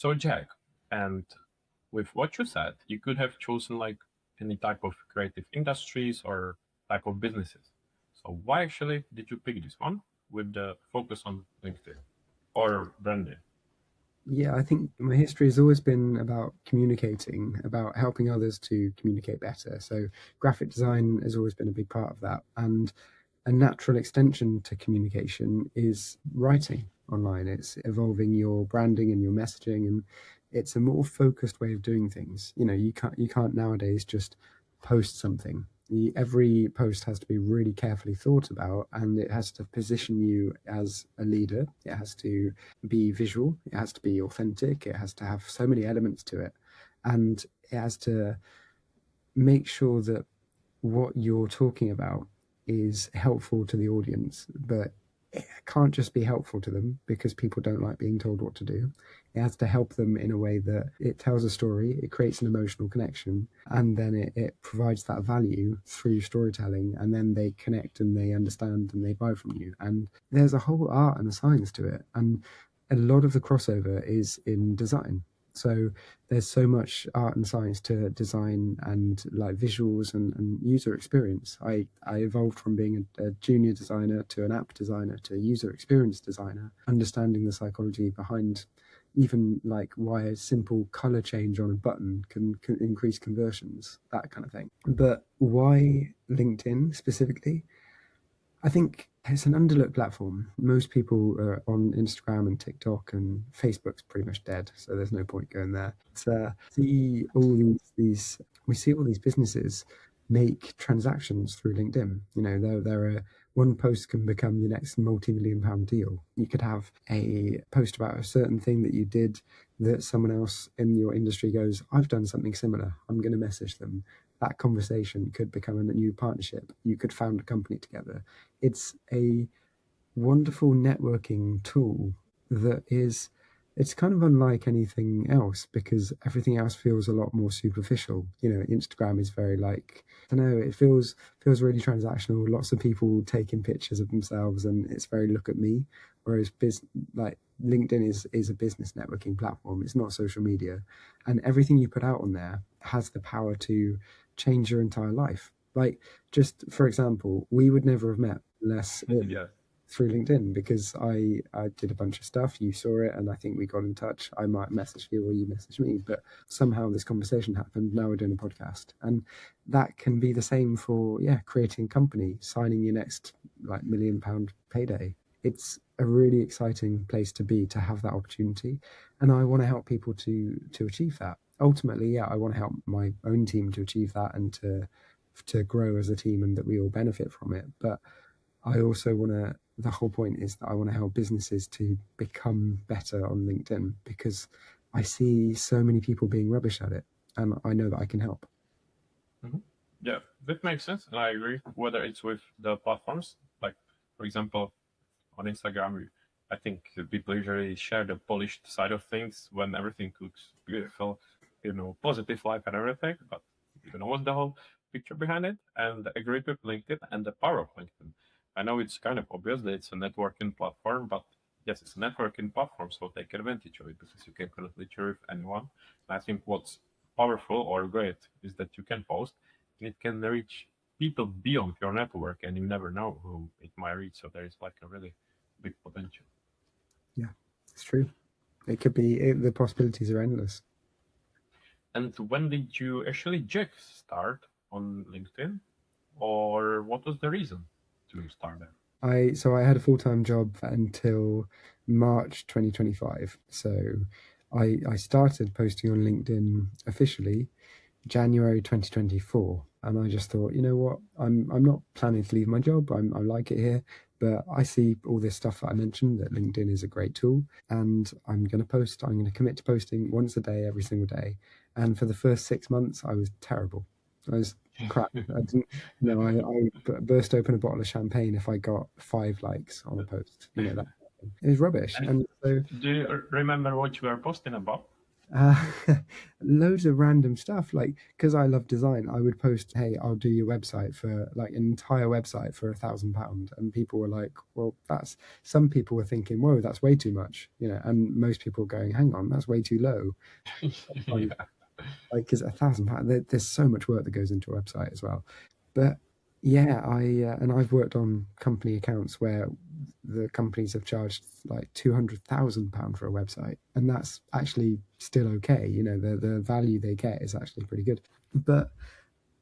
So Jack, and with what you said, you could have chosen like any type of creative industries or type of businesses. So why actually did you pick this one with the focus on LinkedIn or branding? Yeah, I think my history has always been about communicating, about helping others to communicate better. So graphic design has always been a big part of that. And a natural extension to communication is writing online. It's evolving your branding and your messaging, and it's a more focused way of doing things. You can't nowadays just post something. Every post has to be really carefully thought about, and it has to position you as a leader. It has to be visual. It has to be authentic. It has to have so many elements to it, and it has to make sure that what you're talking about is helpful to the audience, but it can't just be helpful to them because people don't like being told what to do. It has to help them in a way that it tells a story, it creates an emotional connection, and then it provides that value through storytelling, and then they connect and they understand and they buy from you. And there's a whole art and a science to it. And a lot of the crossover is in design. So there's so much art and science to design and like visuals and user experience. I evolved from being a junior designer to an app designer to a user experience designer, understanding the psychology behind even like why a simple color change on a button can increase conversions, that kind of thing. But why LinkedIn specifically? I think it's an underlooked platform. Most people are on Instagram and TikTok, and Facebook's pretty much dead, so there's no point going there. See all these we see all these businesses make transactions through LinkedIn. There are one post can become your next multi-million pound deal. You could have a post about a certain thing that you did that someone else in your industry goes, I've done something similar. I'm going to message them. That conversation could become a new partnership. You could found a company together. It's a wonderful networking tool that is it's kind of unlike anything else because everything else feels a lot more superficial. Instagram is very like, I don't know, it feels really transactional, lots of people taking pictures of themselves and it's very look at me. Whereas like LinkedIn is a business networking platform. It's not social media. And everything you put out on there has the power to change your entire life. Like, just for example, we would never have met unless Yeah. through LinkedIn because I did a bunch of stuff. You saw it, and I think we got in touch. I might message you or you message me, but somehow this conversation happened. Now we're doing a podcast, and that can be the same for creating a company, signing your next like £1 million payday. It's a really exciting place to be to have that opportunity, and I want to help people to achieve that. Ultimately, I want to help my own team to achieve that and to grow as a team and that we all benefit from it. But I also want to, the whole point is that I want to help businesses to become better on LinkedIn because I see so many people being rubbish at it and I know that I can help. Mhm. Yeah, that makes sense, and I agree. Whether it's with the platforms, like for example, on Instagram, I think people usually share the polished side of things when everything looks beautiful, positive life and everything. But you know what's the whole picture behind it? And I agree with LinkedIn and the power of LinkedIn. I know it's kind of obvious that it's a networking platform, but yes, it's a networking platform, so take advantage of it because you can connect literally with anyone. And I think what's powerful or great is that you can post and it can reach people beyond your network, and you never know who it might reach. So there is like a really big potential. Yeah, it's true. It could be, the possibilities are endless. And when did you actually Jack start on LinkedIn, or what was the reason to start there? So I had a full-time job until March 2025. So I started posting on LinkedIn officially January 2024, and I just thought, you know what, I'm not planning to leave my job. I like it here, but I see all this stuff that I mentioned that LinkedIn is a great tool, and I'm going to post. I'm going to commit to posting once a day, every single day. And for the first 6 months, I was terrible. I was crap. I didn't, I burst open a bottle of champagne if I got 5 likes on a post. That it was rubbish. And And so do you remember what you were posting about? Uh, loads of random stuff. Like, because I love design, I would post, "Hey, I'll do your website for like an entire website for £1,000," and people were like, "Well, that's." Some people were thinking, "Whoa, that's way too much," and most people were going, "Hang on, that's way too low." Like, Yeah. because £1,000, there's so much work that goes into a website as well. But yeah, and I've worked on company accounts where the companies have charged like £200,000 for a website, and that's actually still okay. The value they get is actually pretty good. But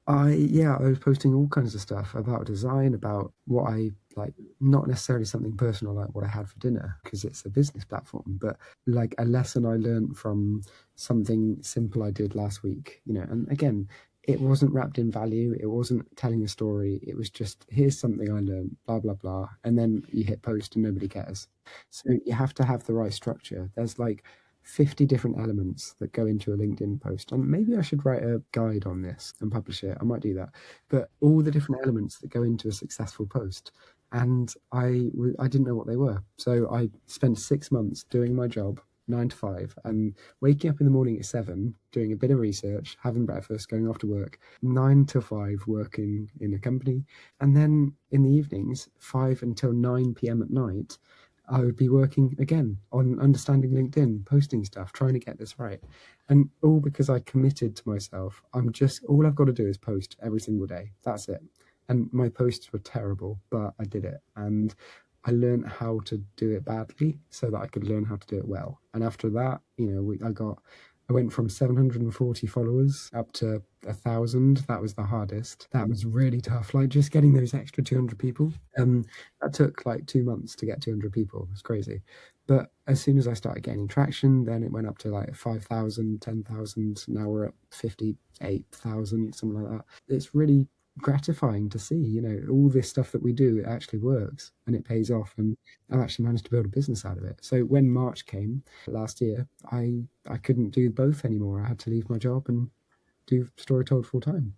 I was posting all kinds of stuff about design, about what I like, not necessarily something personal like what I had for dinner because it's a business platform, but like a lesson I learned from something simple I did last week, and again, it wasn't wrapped in value, it wasn't telling a story, it was just, here's something I learned, blah, blah, blah. And then you hit post and nobody cares. So you have to have the right structure. There's like 50 different elements that go into a LinkedIn post. And maybe I should write a guide on this and publish it. I might do that. But all the different elements that go into a successful post. And I didn't know what they were. So I spent 6 months doing my job, 9 to 5, and waking up in the morning at 7, doing a bit of research, having breakfast, going off to work, 9 to 5 working in a company. And then in the evenings, 5 until 9 p.m. at night, I would be working again on understanding LinkedIn, posting stuff, trying to get this right. And all because I committed to myself. All I've got to do is post every single day. That's it. And my posts were terrible, but I did it. And I learned how to do it badly so that I could learn how to do it well. And after that, I went from 740 followers up to 1,000. That was the hardest. That was really tough. Like just getting those extra 200 people. That took like 2 months to get 200 people. It was crazy. But as soon as I started gaining traction, then it went up to like 5,000, 10,000. Now we're at 58,000, something like that. It's really gratifying to see, all this stuff that we do, it actually works and it pays off. And I've actually managed to build a business out of it. So when March came last year, I couldn't do both anymore. I had to leave my job and do Story Told full time.